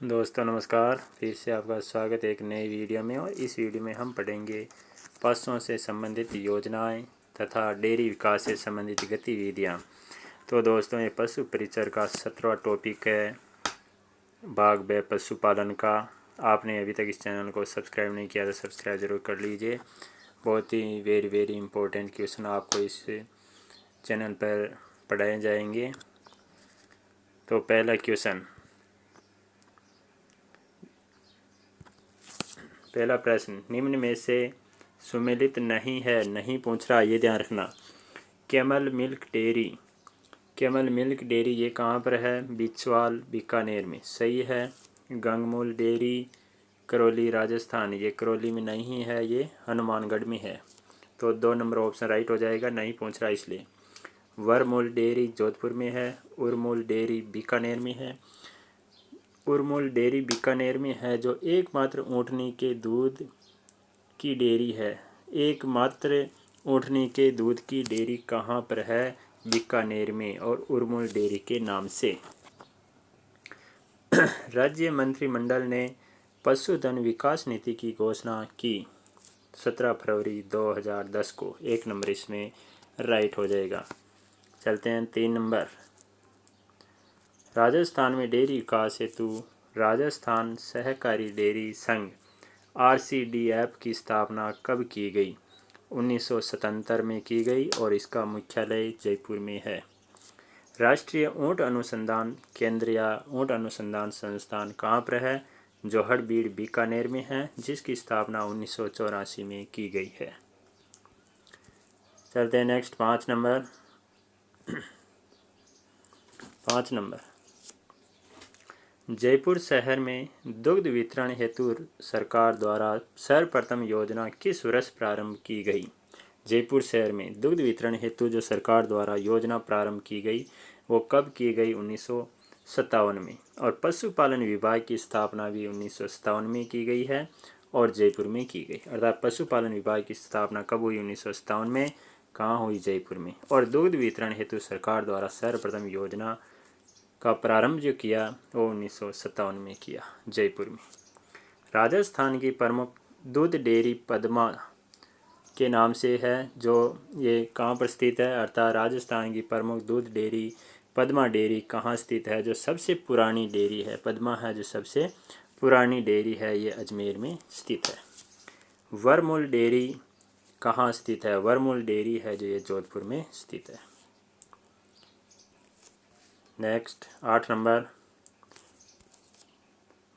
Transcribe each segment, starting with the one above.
दोस्तों नमस्कार। फिर से आपका स्वागत है एक नई वीडियो में। और इस वीडियो में हम पढ़ेंगे पशुओं से संबंधित योजनाएं तथा डेयरी विकास से संबंधित गतिविधियां। तो दोस्तों ये पशु परिचर का 17वां टॉपिक है, भाग ब पशुपालन का। आपने अभी तक इस चैनल को सब्सक्राइब नहीं किया तो सब्सक्राइब ज़रूर कर लीजिए। बहुत ही वेरी इम्पोर्टेंट क्वेश्चन आपको इस चैनल पर पढ़ाए जाएंगे। तो पहला क्वेश्चन, पहला प्रश्न निम्न में से सुमेलित नहीं है, नहीं पूछ रहा, ये ध्यान रखना। कैमल मिल्क डेयरी ये कहाँ पर है? बिछवाल बीकानेर में, सही है। गंगमूल डेयरी करौली राजस्थान, ये करौली में नहीं है, ये हनुमानगढ़ में है। तो 2 नंबर ऑप्शन राइट हो जाएगा, नहीं पूछ रहा इसलिए। वरमूल डेयरी जोधपुर में है। उरमूल डेयरी बीकानेर में है। उरमूल डेयरी बीकानेर में है, जो एकमात्र ऊँटनी के दूध की डेयरी है। एकमात्र ऊँटनी के दूध की डेयरी कहाँ पर है? बीकानेर में, और उरमूल डेयरी के नाम से। राज्य मंत्रिमंडल ने पशुधन विकास नीति की घोषणा की 17 फरवरी 2010 को। 1 नंबर इसमें राइट हो जाएगा। चलते हैं 3 नंबर। राजस्थान में डेयरी विकास हेतु राजस्थान सहकारी डेयरी संघ RCDF की स्थापना कब की गई? 1977 में की गई और इसका मुख्यालय जयपुर में है। राष्ट्रीय ऊँट अनुसंधान केंद्र या ऊँट अनुसंधान संस्थान कहाँ पर है? जोहड़बीड़ बीकानेर में है, जिसकी स्थापना 1984 में की गई है। चलते हैं नेक्स्ट 5 नंबर। 5 नंबर, जयपुर शहर में दुग्ध वितरण हेतु सरकार द्वारा सर्वप्रथम योजना किस वर्ष प्रारंभ की गई? जयपुर शहर में दुग्ध वितरण हेतु जो सरकार द्वारा योजना प्रारंभ की गई वो कब की गई? 1957 में। और पशुपालन विभाग की स्थापना भी 1957 में की गई है और जयपुर में की गई। अर्थात पशुपालन विभाग की स्थापना कब हुई? 1957 में। कहाँ हुई? जयपुर में। और दुग्ध वितरण हेतु सरकार द्वारा सर्वप्रथम योजना का प्रारंभ जो किया वो 1957 में किया, जयपुर में। राजस्थान की प्रमुख दूध डेयरी पद्मा के नाम से है, जो ये कहाँ पर स्थित है? अर्थात राजस्थान की प्रमुख दूध डेयरी पद्मा डेयरी कहाँ स्थित है? जो सबसे पुरानी डेयरी है, पद्मा है जो सबसे पुरानी डेयरी है, ये अजमेर में स्थित है। वरमूल डेयरी कहाँ स्थित है? वरमूल डेयरी है जो ये जोधपुर में स्थित है। नेक्स्ट 8 नंबर,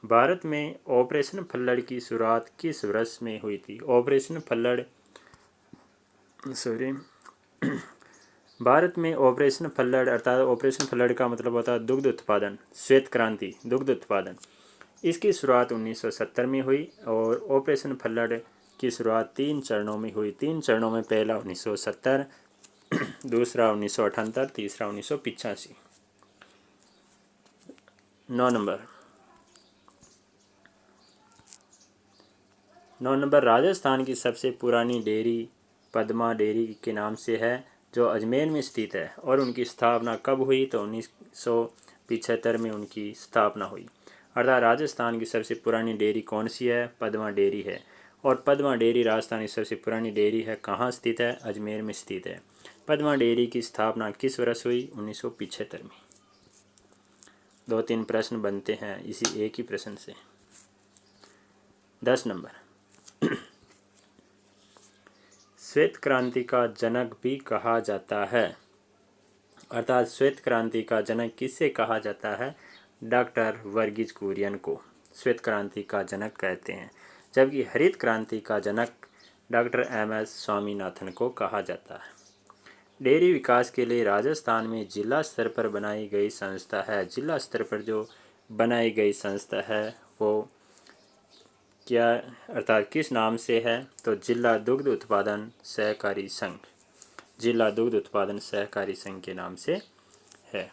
भारत में ऑपरेशन फ्लड की शुरुआत किस वर्ष में हुई थी? ऑपरेशन फ्लड भारत में ऑपरेशन फ्लड, अर्थात ऑपरेशन फ्लड का मतलब होता है दुग्ध उत्पादन, श्वेत क्रांति, दुग्ध उत्पादन। इसकी शुरुआत 1970 में हुई और ऑपरेशन फ्लड की शुरुआत 3 चरणों में हुई। 3 चरणों में, पहला 1970, दूसरा 1978, तीसरा 1985। 9 नंबर, राजस्थान की सबसे पुरानी डेयरी पद्मा डेयरी के नाम से है, जो अजमेर में स्थित है। और उनकी स्थापना कब हुई? तो 1975 में उनकी स्थापना हुई। अर्थात राजस्थान की सबसे पुरानी डेयरी कौन सी है? पद्मा डेयरी है। और पद्मा डेयरी राजस्थान की सबसे पुरानी डेयरी है, कहाँ स्थित है? अजमेर में स्थित है। पद्मा डेयरी की स्थापना किस वर्ष हुई? 1975 में। 2-3 प्रश्न बनते हैं इसी एक ही प्रश्न से। 10 नंबर, श्वेत क्रांति का जनक भी कहा जाता है। अर्थात श्वेत क्रांति का जनक किससे कहा जाता है? डॉक्टर वर्गीज कुरियन को श्वेत क्रांति का जनक कहते हैं। जबकि हरित क्रांति का जनक डॉक्टर MS स्वामीनाथन को कहा जाता है। डेयरी विकास के लिए राजस्थान में जिला स्तर पर बनाई गई संस्था है। जिला स्तर पर जो बनाई गई संस्था है वो क्या, अर्थात किस नाम से है? तो जिला दुग्ध उत्पादन सहकारी संघ, जिला दुग्ध उत्पादन सहकारी संघ के नाम से है।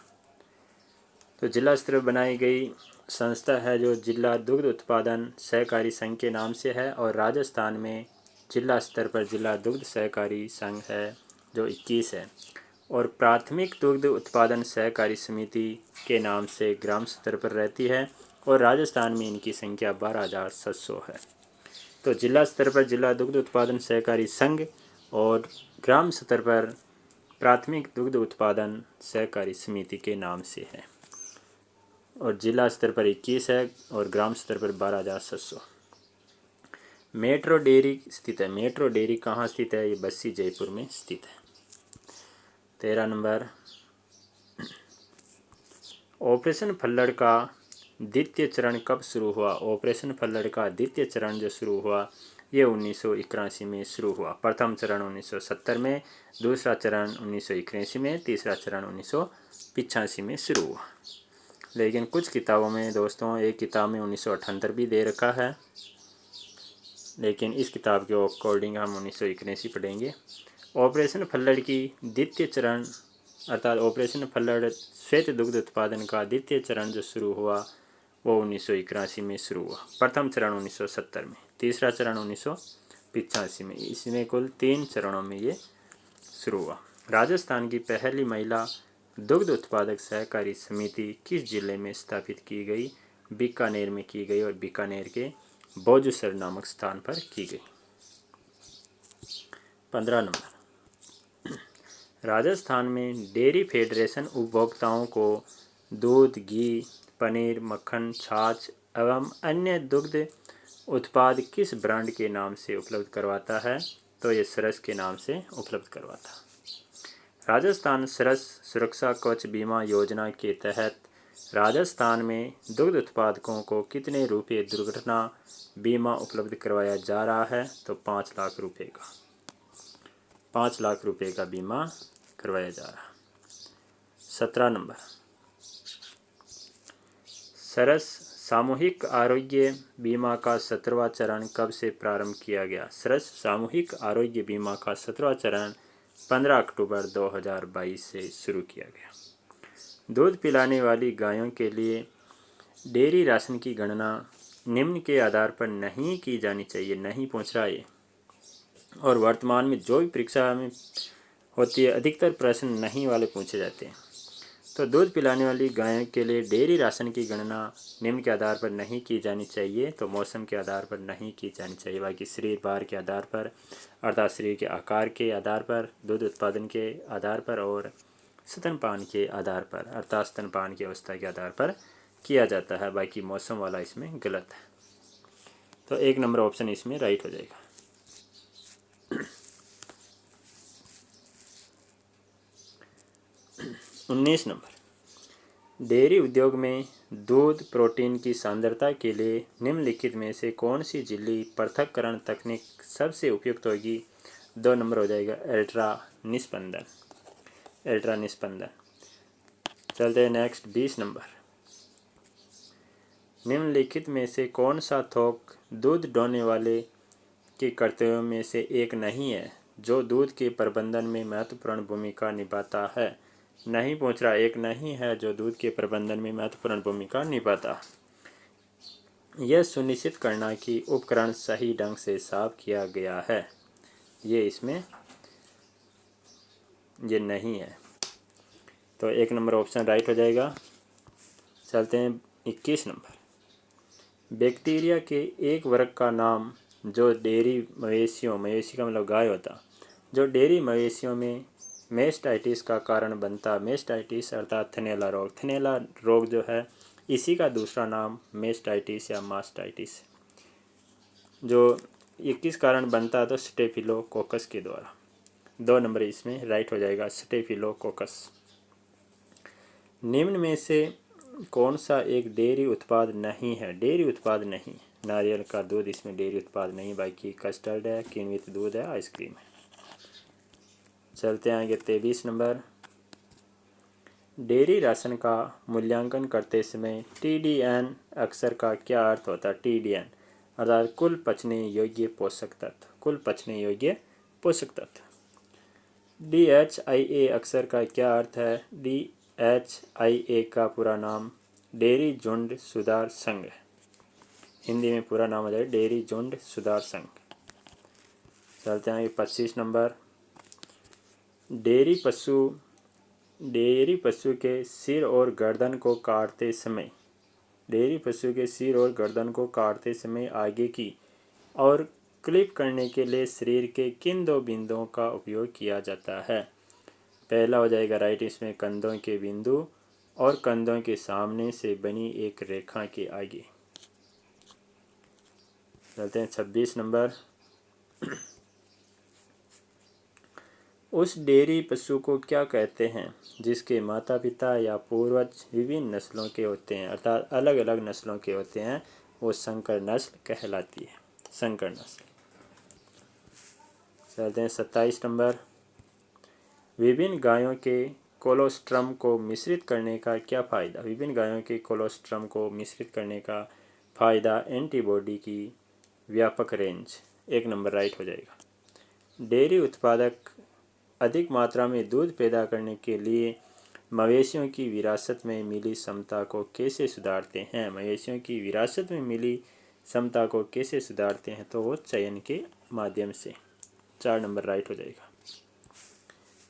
तो जिला स्तर पर बनाई गई संस्था है जो जिला दुग्ध उत्पादन सहकारी संघ के नाम से है। और राजस्थान में जिला स्तर पर जिला दुग्ध सहकारी संघ है जो 21 है। और प्राथमिक दुग्ध उत्पादन सहकारी समिति के नाम से ग्राम स्तर पर रहती है और राजस्थान में इनकी संख्या 12,700 है। तो जिला स्तर पर जिला दुग्ध उत्पादन सहकारी संघ और ग्राम स्तर पर प्राथमिक दुग्ध उत्पादन सहकारी समिति के नाम से है और जिला स्तर पर 21 है और ग्राम स्तर पर 12,700। मेट्रो डेयरी स्थित है। मेट्रो डेयरी कहाँ स्थित है? ये बस्सी जयपुर में स्थित है। 13 नंबर, ऑपरेशन फल्लड़ का द्वितीय चरण कब शुरू हुआ? ऑपरेशन फल्लड़ का द्वितीय चरण जो शुरू हुआ ये 1981 में शुरू हुआ। प्रथम चरण 1970 में, दूसरा चरण 1981 में, तीसरा चरण 1985 में शुरू हुआ। लेकिन कुछ किताबों में दोस्तों, एक किताब में 1978 भी दे रखा है, लेकिन इस किताब के अकॉर्डिंग हम 1981 पढ़ेंगे। ऑपरेशन फल्लड़ की द्वितीय चरण अर्थात ऑपरेशन फल्लड़ श्वेत दुग्ध उत्पादन का द्वितीय चरण जो शुरू हुआ वो 1981 में शुरू हुआ। प्रथम चरण 1970 में, तीसरा चरण 1985 में। इसमें कुल 3 चरणों में ये शुरू हुआ। राजस्थान की पहली महिला दुग्ध उत्पादक सहकारी समिति किस जिले में स्थापित की गई? बीकानेर में की गई और बीकानेर के भोजूसर नामक स्थान पर की गई। 15 नंबर, राजस्थान में डेयरी फेडरेशन उपभोक्ताओं को दूध, घी, पनीर, मक्खन, छाछ एवं अन्य दुग्ध उत्पाद किस ब्रांड के नाम से उपलब्ध करवाता है? तो ये सरस के नाम से उपलब्ध करवाता है। राजस्थान सरस सुरक्षा कवच बीमा योजना के तहत राजस्थान में दुग्ध उत्पादकों को कितने रुपये दुर्घटना बीमा उपलब्ध करवाया जा रहा है? तो 5 लाख रुपये का 5 लाख रुपये का बीमा करवाया जा रहा है। 17 नंबर, सरस सामूहिक आरोग्य बीमा का 17वां चरण कब से प्रारंभ किया गया? सरस सामूहिक आरोग्य बीमा का 17वां चरण 15 अक्टूबर 2022 से शुरू किया गया। दूध पिलाने वाली गायों के लिए डेयरी राशन की गणना निम्न के आधार पर नहीं की जानी चाहिए। नहीं पूछ रहा ये, और वर्तमान में जो भी परीक्षा में होती है अधिकतर प्रश्न नहीं वाले पूछे जाते हैं। तो दूध पिलाने वाली गायों के लिए डेयरी राशन की गणना निम्न के आधार पर नहीं की जानी चाहिए। तो मौसम के आधार पर नहीं की जानी चाहिए, बाकी शरीर भार के आधार पर अर्थात शरीर के आकार के आधार पर, दूध उत्पादन के आधार पर और स्तनपान के आधार पर अर्थात स्तनपान की अवस्था के आधार पर किया जाता है। बाकी मौसम वाला इसमें गलत है। तो 1 नंबर ऑप्शन इसमें राइट हो जाएगा। 19 नंबर, डेयरी उद्योग में दूध प्रोटीन की सांद्रता के लिए निम्नलिखित में से कौन सी झिल्ली पृथक्करण तकनीक सबसे उपयुक्त होगी? 2 नंबर हो जाएगा अल्ट्रा निस्पंदन। अल्ट्रा निस्पंदन। चलते हैं नेक्स्ट 20 नंबर, निम्नलिखित में से कौन सा थोक दूध ढोने वाले के कर्तव्यों में से एक नहीं है जो दूध के प्रबंधन में महत्वपूर्ण भूमिका निभाता है? नहीं पूछ रहा, एक नहीं है जो दूध के प्रबंधन में महत्वपूर्ण भूमिका निभाता। यह सुनिश्चित करना कि उपकरण सही ढंग से साफ किया गया है, ये इसमें ये नहीं है। तो 1 नंबर ऑप्शन राइट हो जाएगा। चलते हैं 21 नंबर, बैक्टीरिया के एक वर्ग का नाम जो डेयरी मवेशियों, मवेशी का मतलब गाय होता, जो डेयरी मवेशियों में मेस्टाइटिस का कारण बनता। मेस्टाइटिस अर्थात थनैला रोग। थनैला रोग जो है इसी का दूसरा नाम मेस्टाइटिस या मास्टाइटिस, जो ये किस कारण बनता है? तो स्टेफिलोकोकस के द्वारा। 2 नंबर इसमें राइट हो जाएगा, स्टेफिलोकोकस। निम्न में से कौन सा एक डेयरी उत्पाद नहीं है? डेयरी उत्पाद नहीं, नारियल का दूध इसमें डेयरी उत्पाद नहीं, बाकी कस्टर्ड है, किण्वित दूध है, आइसक्रीम है। चलते हैं आगे 23 नंबर, डेयरी राशन का मूल्यांकन करते समय TDN अक्षर का क्या अर्थ होता है? TDN अर्थात कुल पचने योग्य पोषक तत्व। कुल पचने योग्य पोषक तत्व। DHIA अक्षर का क्या अर्थ है? DHIA का पूरा नाम डेयरी झुंड सुधार संघ है। हिंदी में पूरा नाम हो जाए डेयरी झुंड सुधार संघ। चलते हैं 25 नंबर, डेयरी पशु डेयरी पशु के सिर और गर्दन को काटते समय डेयरी पशु के सिर और गर्दन को काटते समय आगे की और क्लिप करने के लिए शरीर के किन दो बिंदुओं का उपयोग किया जाता है? पहला हो जाएगा राइट, इसमें कंधों के बिंदु और कंधों के सामने से बनी एक रेखा के आगे। चलते हैं 26 नंबर। उस डेयरी पशु को क्या कहते हैं जिसके माता पिता या पूर्वज विभिन्न नस्लों के होते हैं, अर्थात अलग अलग नस्लों के होते हैं? वो संकर नस्ल कहलाती है, संकर नस्ल। चलते हैं 27 नंबर। विभिन्न गायों के कोलोस्ट्रम को मिश्रित करने का क्या फ़ायदा? विभिन्न गायों के कोलोस्ट्रम को मिश्रित करने का फ़ायदा एंटीबॉडी की व्यापक रेंज। 1 नंबर राइट हो जाएगा। डेयरी उत्पादक अधिक मात्रा में दूध पैदा करने के लिए मवेशियों की विरासत में मिली क्षमता को कैसे सुधारते हैं? मवेशियों की विरासत में मिली क्षमता को कैसे सुधारते हैं? तो वो चयन के माध्यम से। 4 नंबर राइट हो जाएगा।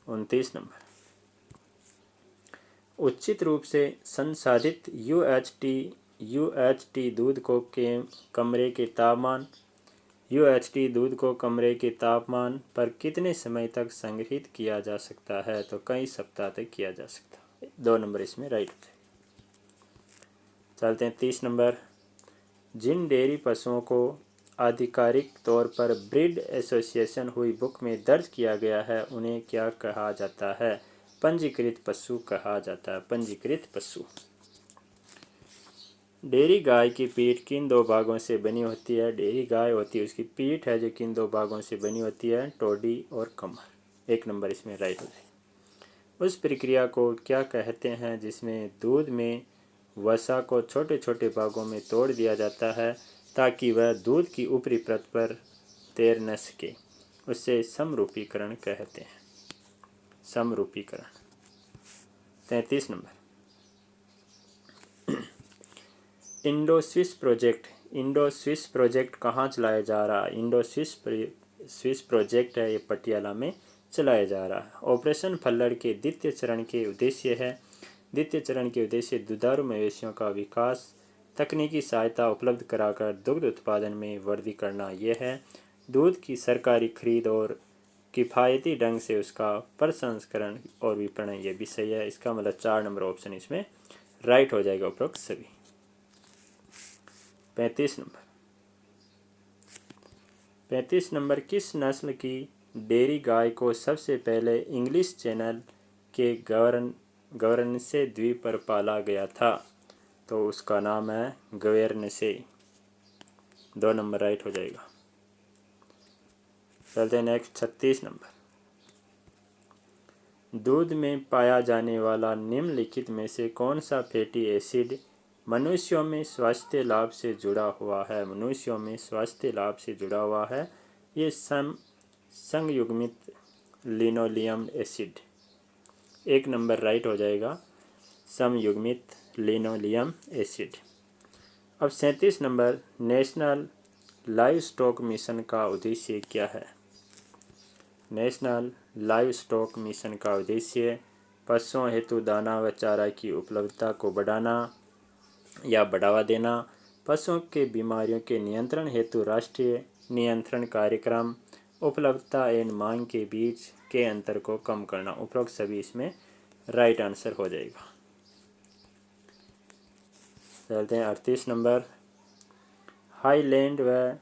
29 नंबर। उचित रूप से संसाधित यूएचटी दूध को कमरे के तापमान पर कितने समय तक संग्रहित किया जा सकता है? तो कई सप्ताह तक किया जा सकता है। 2 नंबर इसमें राइट हो जाएगा। चलते हैं 30 नंबर। जिन डेयरी पशुओं को आधिकारिक तौर पर ब्रीड एसोसिएशन हुई बुक में दर्ज किया गया है उन्हें क्या कहा जाता है? पंजीकृत पशु कहा जाता है, पंजीकृत पशु। डेयरी गाय की पीठ किन दो भागों से बनी होती है? डेयरी गाय होती है, उसकी पीठ है जो किन दो भागों से बनी होती है? टोडी और कमर। 1 नंबर इसमें राइट हो जाए। उस प्रक्रिया को क्या कहते हैं जिसमें दूध में वसा को छोटे छोटे भागों में तोड़ दिया जाता है ताकि वह दूध की ऊपरी परत पर तैर न सके? उसे समरूपीकरण कहते हैं, समरूपीकरण। 33 नंबर। इंडो स्विस प्रोजेक्ट कहाँ चलाया जा रहा है? इंडो स्विस प्रोजेक्ट है, ये पटियाला में चलाया जा रहा है। ऑपरेशन फल्लड़ के द्वितीय चरण के उद्देश्य दुधारू मवेशियों का विकास, तकनीकी सहायता उपलब्ध कराकर दुग्ध उत्पादन में वृद्धि करना। यह है दूध की सरकारी खरीद और किफ़ायती ढंग से उसका प्रसंस्करण और विपणन, ये भी सही है। इसका मतलब 4 नंबर ऑप्शन इसमें राइट हो जाएगा, उपरोक्त सभी। 35 नंबर। किस नस्ल की डेयरी गाय को सबसे पहले इंग्लिश चैनल के गवर्नसे द्वीप पर पाला गया था? तो उसका नाम है गवेर्नसे। 2 नंबर राइट हो जाएगा। चलते हैं नेक्स्ट 36 नंबर। दूध में पाया जाने वाला निम्नलिखित में से कौन सा फैटी एसिड मनुष्यों में स्वास्थ्य लाभ से जुड़ा हुआ है? मनुष्यों में स्वास्थ्य लाभ से जुड़ा हुआ है ये संयुग्मित लिनोलियम एसिड। 1 नंबर राइट हो जाएगा, समयुग्मित लिनोलियम एसिड। अब 37 number. National live stock mission का उद्देश्य क्या है? नेशनल लाइव स्टॉक मिशन का उद्देश्य पशुओं हेतु दाना व चारा की उपलब्धता को बढ़ाना या बढ़ावा देना, पशुओं के बीमारियों के नियंत्रण हेतु राष्ट्रीय नियंत्रण कार्यक्रम, उपलब्धता एवं मांग के बीच के अंतर को कम करना। उपरोक्त सभी इसमें राइट आंसर हो जाएगा। चलते हैं 38 नंबर। हाईलैंड व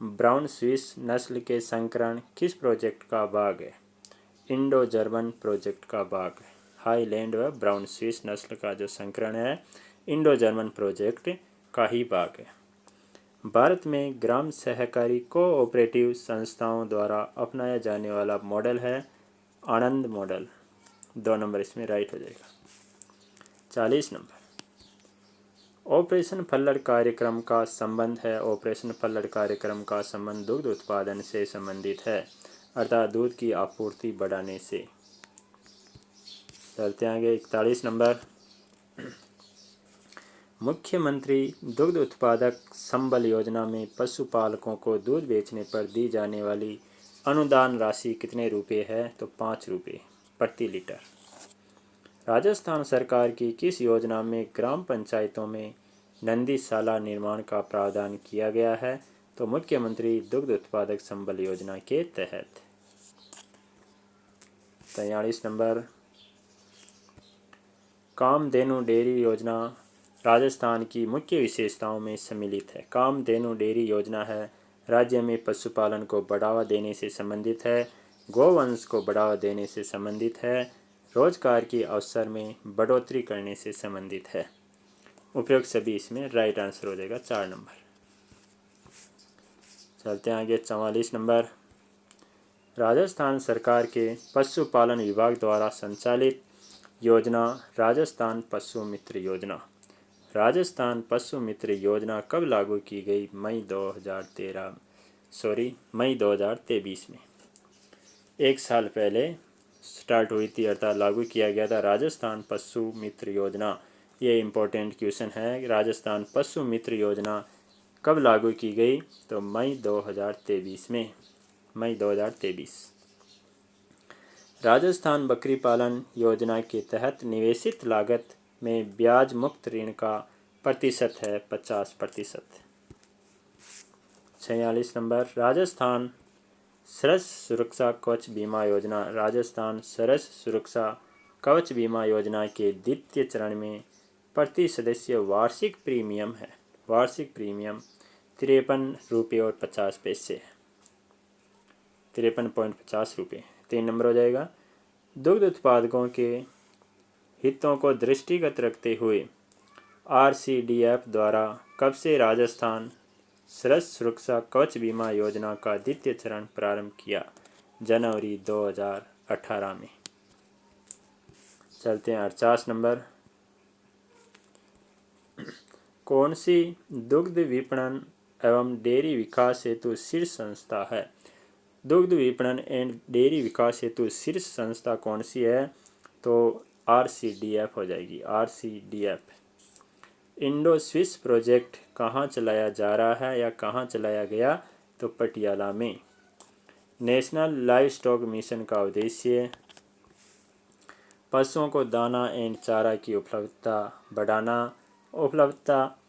ब्राउन स्विस नस्ल के संकरण किस प्रोजेक्ट का भाग है? इंडो जर्मन प्रोजेक्ट का भाग है। हाईलैंड व ब्राउन स्विस नस्ल का जो संकरण है इंडो जर्मन प्रोजेक्ट का ही भाग है। भारत में ग्राम सहकारी कोऑपरेटिव संस्थाओं द्वारा अपनाया जाने वाला मॉडल है आनंद मॉडल। 2 नंबर इसमें राइट हो जाएगा। 40 नंबर। ऑपरेशन फल्लड़ कार्यक्रम का संबंध है। ऑपरेशन फल्लड़ कार्यक्रम का संबंध दुग्ध उत्पादन से संबंधित है, अर्थात दूध की आपूर्ति बढ़ाने से। चलते आगे 41 नंबर। मुख्यमंत्री दुग्ध उत्पादक संबल योजना में पशुपालकों को दूध बेचने पर दी जाने वाली अनुदान राशि कितने रुपए है? तो 5 रुपये प्रति लीटर। राजस्थान सरकार की किस योजना में ग्राम पंचायतों में नंदीशाला निर्माण का प्रावधान किया गया है? तो मुख्यमंत्री दुग्ध उत्पादक संबल योजना के तहत। 43 नंबर, कामधेनु डेयरी योजना राजस्थान की मुख्य विशेषताओं में सम्मिलित है। कामधेनु डेयरी योजना है राज्य में पशुपालन को बढ़ावा देने से संबंधित है, गोवंश को बढ़ावा देने से संबंधित है, रोजगार के अवसर में बढ़ोतरी करने से संबंधित है। उपयुक्त सभी इसमें राइट आंसर हो जाएगा 4 नंबर। चलते हैं आगे 44 नंबर, राजस्थान सरकार के पशुपालन विभाग द्वारा संचालित योजना राजस्थान पशु मित्र योजना। राजस्थान पशु मित्र योजना कब लागू की गई? मई 2023 में। एक साल पहले स्टार्ट हुई थी, अर्थात लागू किया गया था राजस्थान पशु मित्र योजना। ये इम्पोर्टेंट क्वेश्चन है। राजस्थान पशु मित्र योजना कब लागू की गई? तो मई 2023 में। मई 2023। राजस्थान बकरी पालन योजना के तहत निवेशित लागत में ब्याज मुक्त ऋण का प्रतिशत है 50%। 46 नंबर, राजस्थान सरस सुरक्षा कवच बीमा योजना। राजस्थान सरस सुरक्षा कवच बीमा योजना के द्वितीय चरण में प्रति सदस्य वार्षिक प्रीमियम है। वार्षिक प्रीमियम 53 रुपये और 50 पैसे, 53.50 रुपये। 3 नंबर हो जाएगा, दुग्ध उत्पादकों के हितों को दृष्टिगत रखते हुए RCDF द्वारा कब से राजस्थान सरस सुरक्षा कवच बीमा योजना का द्वितीय चरण प्रारंभ किया? जनवरी 2018 में। चलते हैं 48 नंबर, कौन सी दुग्ध विपणन एवं डेयरी विकास हेतु शीर्ष संस्था है? दुग्ध विपणन एंड डेयरी विकास हेतु शीर्ष संस्था कौन सी है? तो RCDF हो जाएगी, RCDF। इंडो स्विस प्रोजेक्ट कहाँ चलाया जा रहा है या कहाँ चलाया गया? तो पटियाला में। नेशनल लाइव स्टॉक मिशन का उद्देश्य पशुओं को दाना एंड चारा की उपलब्धता बढ़ाना, उपलब्धता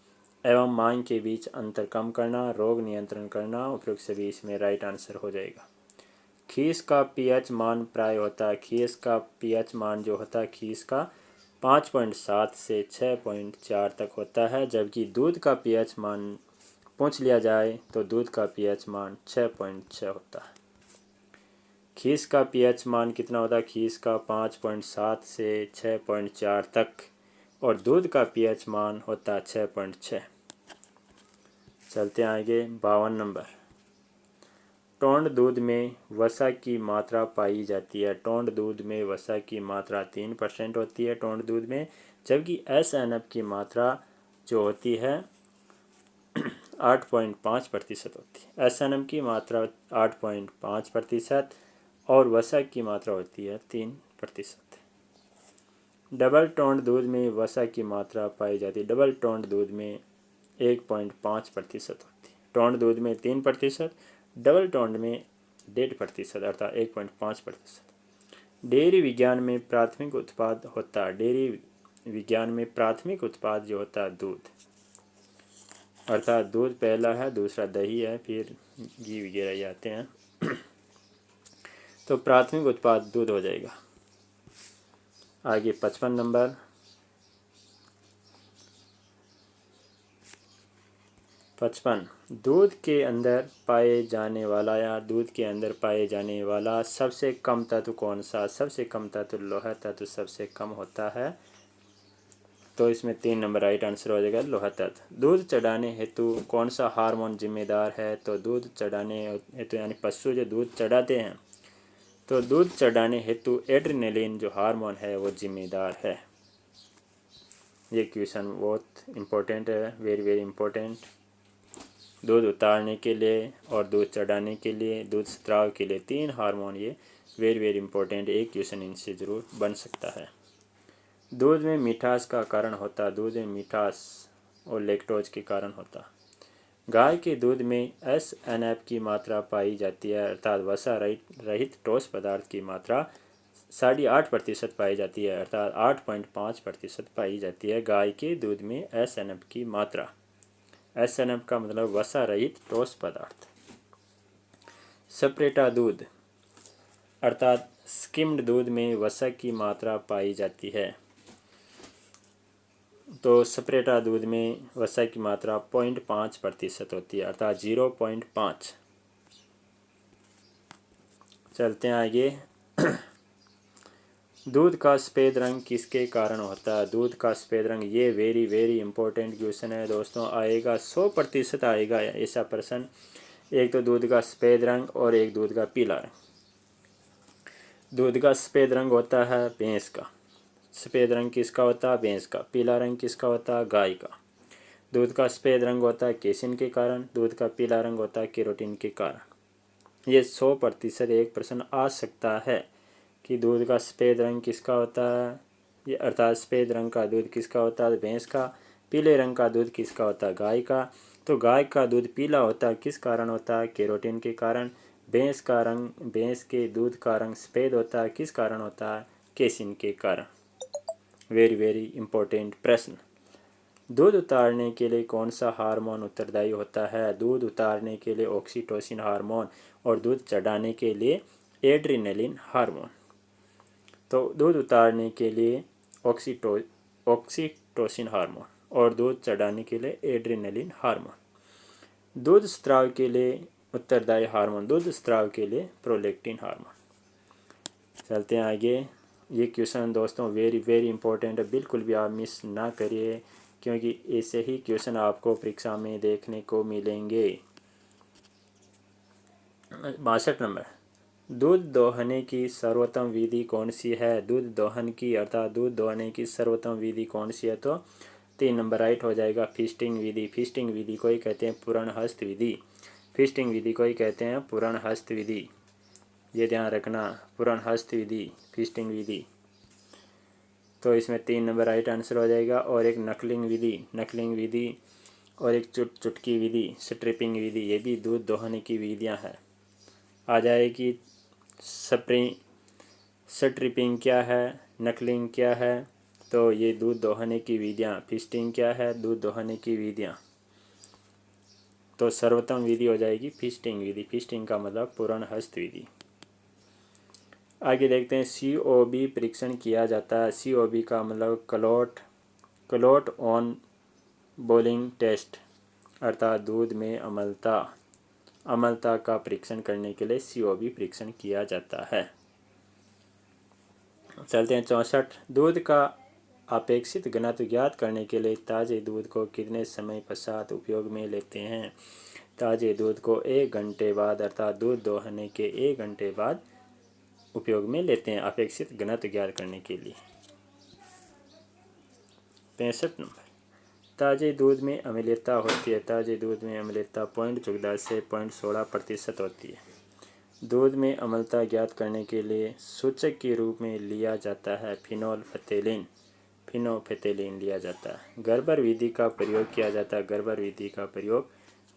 एवं मांग के बीच अंतर कम करना, रोग नियंत्रण करना। उपयुक्त सभी इसमें राइट आंसर हो जाएगा। खीस का पीएच मान प्राय होता है, खीस का पीएच मान जो होता है खीस का 5.7 से 6.4 तक होता है, जबकि दूध का पीएच मान पूछ लिया जाए तो दूध का पीएच मान 6.6 होता है। खीस का पीएच मान कितना होता है? खीस का 5.7 से 6.4 तक, और दूध का पीएच मान होता है 6.6। चलते हैं आगे 52 नंबर, टोंड दूध में वसा की मात्रा पाई जाती है। टोंड दूध में वसा की मात्रा 3% होती है टोंड दूध में, जबकि SNF की मात्रा जो होती है 8.5% होती है। SNF की मात्रा 8.5% और वसा की मात्रा होती है 3%। डबल टोंड दूध में वसा की मात्रा पाई जाती है। डबल टोंड दूध में 1.5% होती है। टोंड दूध में 3%, डबल टोंड में 1.5% अर्थात 1.5%। डेयरी विज्ञान में प्राथमिक उत्पाद होता है, डेयरी विज्ञान में प्राथमिक उत्पाद जो होता है दूध, अर्थात दूध पहला है, दूसरा दही है, फिर घी वगैरह ये आते हैं। तो प्राथमिक उत्पाद दूध हो जाएगा। आगे 55 नंबर, 55 दूध के अंदर पाए जाने वाला या दूध के अंदर पाए जाने वाला सबसे कम तत्व कौन सा? सबसे कम तत्व लोहा तत्व सबसे कम होता है, तो इसमें 3 नंबर राइट आंसर हो जाएगा लोहा तत्व। दूध चढ़ाने हेतु कौन सा हार्मोन जिम्मेदार है? तो दूध चढ़ाने हेतु यानी पशु जो दूध चढ़ाते हैं तो दूध चढ़ाने हेतु एड्रेनलिन जो हार्मोन है वो जिम्मेदार है। ये क्वेश्चन बहुत इम्पोर्टेंट है, वेरी वेरी इम्पोर्टेंट। दूध उतारने के लिए और दूध चढ़ाने के लिए, दूध स्त्राव के लिए 3 हार्मोन, ये वेरी वेरी इम्पोर्टेंट। एक क्वेश्चन इनसे ज़रूर बन सकता है। दूध में मिठास का कारण होता, दूध में मिठास और लैक्टोज के कारण होता। गाय के दूध में SNF की मात्रा पाई जाती है, अर्थात वसा रहित ठोस पदार्थ की मात्रा 8.5% पाई जाती है, अर्थात 8.5% पाई जाती है गाय के दूध में एसएनएफ की मात्रा। एसएनएफ का मतलब वसा रहित ठोस पदार्थ। सप्रेटा दूध अर्थात स्किम्ड दूध में वसा की मात्रा पाई जाती है। तो सप्रेटा दूध में वसा की मात्रा 0.5% होती है, अर्थात 0.5। चलते हैं आगे। दूध का सफ़ेद रंग किसके कारण होता है? दूध का सफ़ेद रंग, ये वेरी वेरी इंपॉर्टेंट क्वेश्चन है दोस्तों, आएगा 100% आएगा ऐसा प्रश्न। एक तो दूध का सफ़ेद रंग और एक दूध का पीला रंग। दूध का सफ़ेद रंग होता है भैंस का। सफ़ेद रंग किसका होता है? भैंस का। पीला रंग किसका होता है? गाय का। दूध का सफ़ेद रंग होता है केसिन के कारण, दूध का पीला रंग होता है केरोटिन के कारण। ये 100% एक प्रश्न आ सकता है कि दूध का सफ़ेद रंग किसका होता है, ये अर्थात सफ़ेद रंग का दूध किसका होता है? भैंस का। पीले रंग का दूध किसका होता है? गाय का। तो गाय का दूध पीला होता है किस कारण होता है? केरोटिन के कारण। भैंस के दूध का रंग सफ़ेद होता है किस कारण होता है? केसिन के कारण। वेरी वेरी इंपॉर्टेंट प्रश्न। दूध उतारने के लिए कौन सा हार्मोन उत्तरदायी होता है? दूध उतारने के लिए ऑक्सीटोसिन हार्मोन और दूध चढ़ाने के लिए एड्रिनलिन हार्मोन। तो दूध उतारने के लिए ऑक्सीटोसिन हार्मोन और दूध चढ़ाने के लिए एड्रिनलिन हार्मोन। दूध स्त्राव के लिए उत्तरदायी हार्मोन, दूध स्त्राव के लिए प्रोलैक्टिन हार्मोन। चलते हैं आगे। ये क्वेश्चन दोस्तों वेरी वेरी इंपॉर्टेंट है, बिल्कुल भी आप मिस ना करिए, क्योंकि ऐसे ही क्वेश्चन आपको परीक्षा में देखने को मिलेंगे। 62 नंबर, दूध दोहने की सर्वोत्तम विधि कौन सी है? दूध दोहन की अर्थात दूध दोहने की सर्वोत्तम विधि कौन सी है? तो 3 नंबर राइट हो जाएगा, फीस्टिंग विधि। फीस्टिंग विधि को ही कहते हैं पूर्ण हस्त विधि। फीस्टिंग विधि को ही कहते हैं पूर्ण हस्त विधि, ये ध्यान रखना, पूर्ण हस्त विधि, फीस्टिंग विधि। तो इसमें 3 नंबर राइट आंसर हो जाएगा। और एक नकलिंग विधि और एक चुटकी विधि, स्ट्रिपिंग विधि, ये भी दूध दोहने की विधियां हैं। आ जाएगी स्ट्रिपिंग क्या है, नकलिंग क्या है? तो ये दूध दोहने की विधियां। फीस्टिंग क्या है? दूध दोहने की विधियां। तो सर्वोत्तम विधि हो जाएगी फीस्टिंग विधि। फीस्टिंग का मतलब पूर्ण हस्त विधि। आगे देखते हैं, COB परीक्षण किया जाता है। COB का मतलब क्लोट ऑन बोलिंग टेस्ट, अर्थात दूध में अम्लता का परीक्षण करने के लिए COB परीक्षण किया जाता है। चलते हैं 64, दूध का अपेक्षित घनत्व ज्ञात करने के लिए ताज़े दूध को कितने समय पश्चात उपयोग में लेते हैं? ताज़े दूध को 1 घंटे बाद, अर्थात दूध दोहने के 1 घंटे बाद उपयोग में लेते हैं अपेक्षित घनत्व ज्ञात करने के लिए। 65 नंबर, ताज़े दूध में अम्लता होती है। ताज़े दूध में अम्लता 0.14 से 0.16% होती है। दूध में अम्लता ज्ञात करने के लिए सूचक के रूप में लिया जाता है फिनोल्फेथेलिन लिया जाता है। गर्बर विधि का प्रयोग किया जाता है। गर्बर विधि का प्रयोग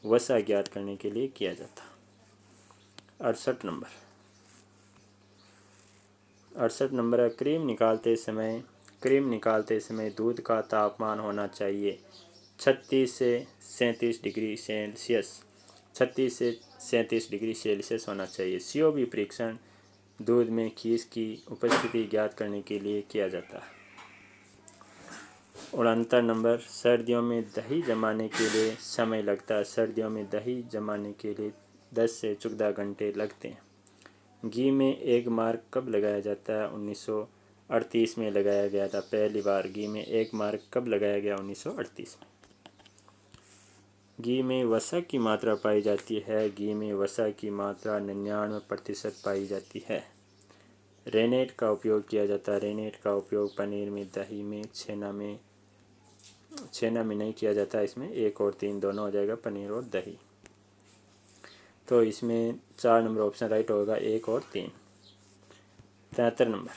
वसा ज्ञात करने के लिए किया जाता है। 68 नंबर है, क्रीम निकालते समय दूध का तापमान होना चाहिए 36 से 37 डिग्री सेल्सियस। 36 से 37 डिग्री सेल्सियस होना चाहिए। COB परीक्षण दूध में खीस की उपस्थिति ज्ञात करने के लिए किया जाता है। 69 नंबर, सर्दियों में दही जमाने के लिए समय लगता है। सर्दियों में दही जमाने के लिए 10 से 14 घंटे लगते हैं। घी में एग मार्क कब लगाया जाता है? 1938 में लगाया गया था पहली बार। घी में एग मार्क कब लगाया गया? 1938 में। घी में वसा की मात्रा पाई जाती है। घी में वसा की मात्रा 99% पाई जाती है। रेनेट का उपयोग किया जाता है। रेनेट का उपयोग पनीर में, दही में, छेना में नहीं किया जाता। इसमें 1 और 3 दोनों हो जाएगा, पनीर और दही। तो इसमें 4 नंबर ऑप्शन राइट होगा, 1 और 3। 73 नंबर,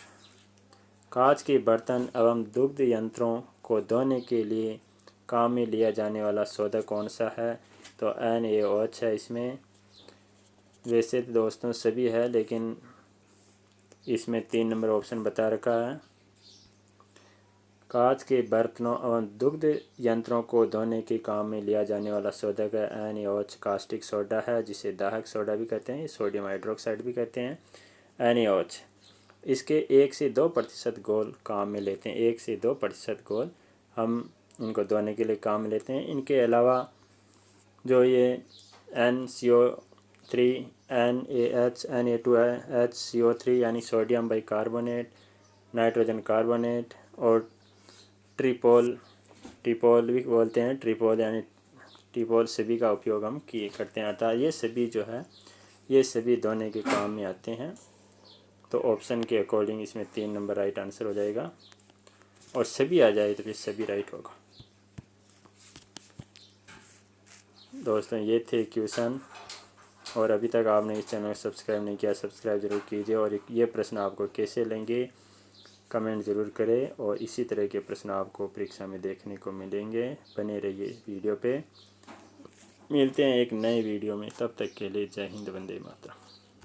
कांच के बर्तन एवं दुग्ध यंत्रों को धोने के लिए काम में लिया जाने वाला सोडा कौन सा है? तो NaOH है इसमें। वैसे तो दोस्तों सभी है, लेकिन इसमें 3 नंबर ऑप्शन बता रखा है। कांच के बर्तनों एवं दुग्ध यंत्रों को धोने के काम में लिया जाने वाला सोडा का NaOH कास्टिक सोडा है, जिसे दाहक सोडा भी कहते हैं, सोडियम हाइड्रोक्साइड भी कहते हैं, NaOH। इसके 1 से 2% घोल काम में लेते हैं, 1 से 2% घोल हम इनको धोने के लिए काम में लेते हैं। इनके अलावा जो ये NCO3, NaH, Na2HCO3 यानी सोडियम बाइकार्बोनेट, नाइट्रोजन कार्बोनेट और ट्रिपोल भी बोलते हैं, ट्रिपोल यानी ट्रिपोल सभी का उपयोग हम किए करते हैं। अतः ये सभी जो है ये सभी धोने के काम में आते हैं। तो ऑप्शन के अकॉर्डिंग इसमें 3 नंबर राइट आंसर हो जाएगा, और सभी आ जाए तो फिर सभी राइट होगा। दोस्तों ये थे क्वेश्चन, और अभी तक आपने इस चैनल को सब्सक्राइब नहीं किया, सब्सक्राइब जरूर कीजिए। और ये प्रश्न आपको कैसे लेंगे कमेंट ज़रूर करें, और इसी तरह के प्रश्न आपको परीक्षा में देखने को मिलेंगे। बने रहिए वीडियो पे। मिलते हैं एक नए वीडियो में, तब तक के लिए जय हिंद, वंदे मातरम।